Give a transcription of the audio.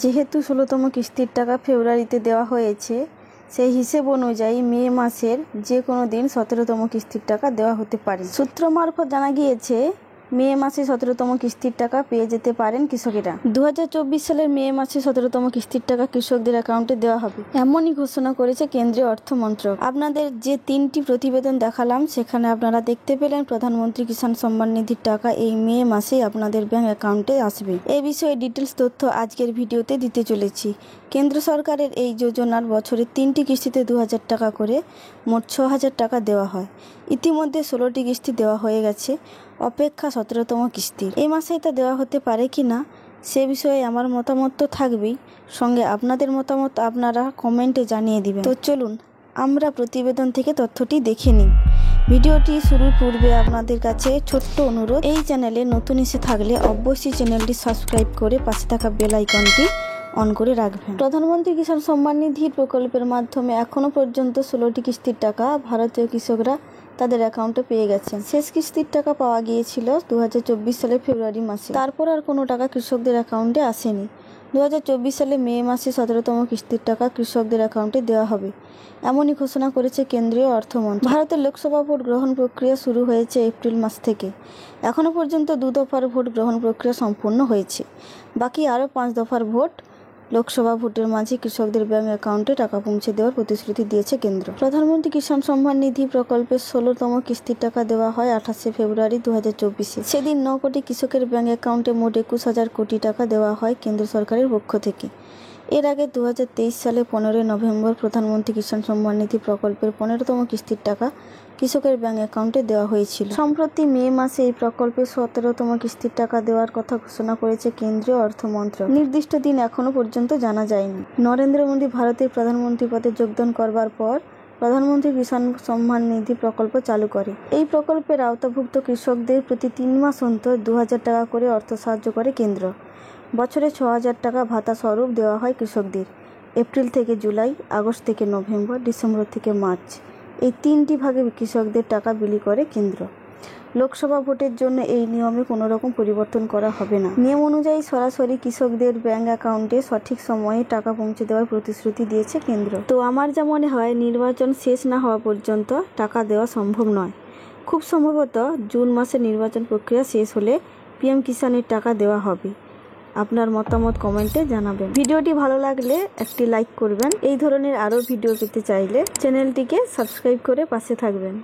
যেহেতু ১৬তম কিস্তির টাকা ফেব্রুয়ারিতে দেওয়া হয়েছে, সেই হিসেব অনুযায়ী মে মাসের যে কোনো দিন ১৭তম কিস্তির টাকা দেওয়া হতে পারে। সূত্র মারফত জানা গিয়েছে, মে মাসে ১৭তম কিস্তির টাকা পেয়ে যেতে পারেন কৃষকেরা। ২০২৪ সালের মে মাসে ১৭তম কিস্তির টাকা কৃষকদের অ্যাকাউন্টে দেওয়া হবে, এমনই ঘোষণা করেছে কেন্দ্রীয় অর্থ মন্ত্রক। আপনাদের যে 3টি প্রতিবেদন দেখালাম, সেখানে আপনারা দেখতে পেলেন প্রধানমন্ত্রী কিষাণ সম্মান নিধির টাকা এই মে মাসে আপনাদের ব্যাংক অ্যাকাউন্টে আসবে। এই বিষয়ে ডিটেলস তথ্য আজকের ভিডিওতে দিতে চলেছি। কেন্দ্র সরকারের এই যোজনার বছরে 3টি কিস্তিতে ২০০০ টাকা করে মোট ৬০০০ টাকা দেওয়া হয়। ইতিমধ্যে 16টি কিস্তি দেওয়া হয়ে গেছে, অপেক্ষা 17তম কিস্তির। এই মাসেই তা দেওয়া হতে পারে কি না, সে বিষয়ে আমার মতামত তো থাকবেই, সঙ্গে আপনাদের মতামত আপনারা কমেন্টে জানিয়ে দিবেন। তো চলুন আমরা প্রতিবেদন থেকে তথ্যটি দেখে নিই। ভিডিওটি শুরুর পূর্বে আপনাদের কাছে ছোট্ট অনুরোধ, এই চ্যানেলে নতুন এসে থাকলে অবশ্যই চ্যানেলটি সাবস্ক্রাইব করে পাশে থাকা বেল আইকনটি অন করে রাখবেন। প্রধানমন্ত্রী কিষাণ সম্মান নিধি প্রকল্পের মাধ্যমে এখনও পর্যন্ত 16টি কিস্তির টাকা ভারতীয় কৃষকরা তাদের অ্যাকাউন্টে পেয়ে গেছেন। শেষ কিস্তির টাকা পাওয়া গিয়েছিল ২০২৪ সালের ফেব্রুয়ারি মাসে। তারপর আর কোনো টাকা কৃষকদের অ্যাকাউন্টে আসেনি। ২০২৪ সালে মে মাসে 17তম কিস্তির টাকা কৃষকদের অ্যাকাউন্টে দেওয়া হবে, এমনই ঘোষণা করেছে কেন্দ্রীয় অর্থমন্ত্রক। ভারতের লোকসভা ভোট গ্রহণ প্রক্রিয়া শুরু হয়েছে এপ্রিল মাস থেকে। এখনও পর্যন্ত 2 দফার ভোট গ্রহণ প্রক্রিয়া সম্পূর্ণ হয়েছে। বাকি আরও 5 দফার ভোট। লোকসভা ভোটের মাঝে কৃষকদের ব্যাংক অ্যাকাউন্টে টাকা পৌঁছে দেওয়ার প্রতিশ্রুতি দিয়েছে কেন্দ্র। প্রধানমন্ত্রী কিষাণ সম্মান নিধি প্রকল্পের 16তম কিস্তির টাকা দেওয়া হয় 28শে ফেব্রুয়ারি 2024-এ। সেদিন 9 কোটি কৃষকের ব্যাংক অ্যাকাউন্টে মোট 21,000 কোটি টাকা দেওয়া হয় কেন্দ্র সরকারের পক্ষ থেকে। এর আগে 2023 সালে 15 নভেম্বর প্রধানমন্ত্রী কিষাণ সম্মান নিধি প্রকল্পের 15তম কিস্তির টাকা কৃষকের ব্যাংক অ্যাকাউন্টে দেওয়া হয়েছিল। সম্প্রতি মে মাসে এই প্রকল্পের 17তম কিস্তির টাকা দেওয়ার কথা ঘোষণা করেছে কেন্দ্রীয় অর্থ মন্ত্রক। নির্দিষ্ট দিন এখনও পর্যন্ত জানা যায়নি। নরেন্দ্র মোদী ভারতের প্রধানমন্ত্রী পদে যোগদান করবার পর প্রধানমন্ত্রী কিষাণ সম্মান নিধি প্রকল্প চালু করে। এই প্রকল্পের আওতাভুক্ত কৃষকদের প্রতি 3 মাস অন্তর 2000 টাকা করে অর্থ সাহায্য করে কেন্দ্র। বছরে 6000 টাকা ভাতা স্বরূপ দেওয়া হয় কৃষকদের। এপ্রিল থেকে জুলাই, আগস্ট থেকে নভেম্বর, ডিসেম্বর থেকে মার্চ, এই 3টি ভাগে কৃষকদের টাকা বিলি করে কেন্দ্র। লোকসভা ভোটের জন্য এই নিয়মে কোনো রকম পরিবর্তন করা হবে না। নিয়ম অনুযায়ী সরাসরি কৃষকদের ব্যাংক অ্যাকাউন্টে সঠিক সময়ে টাকা পৌঁছে দেওয়ার প্রতিশ্রুতি দিয়েছে কেন্দ্র। তো আমার যা মনে হয়, নির্বাচন শেষ না হওয়া পর্যন্ত টাকা দেওয়া সম্ভব নয়। খুব সম্ভবত জুন মাসে নির্বাচন প্রক্রিয়া শেষ হলে পিএম কিষাণের টাকা দেওয়া হবে। আপনার মতামত কমেন্টে জানাবেন। ভিডিওটি ভালো লাগলে একটি লাইক করবেন। এই ধরনের আরও ভিডিও পেতে চাইলে চ্যানেলটিকে সাবস্ক্রাইব করে পাশে থাকবেন।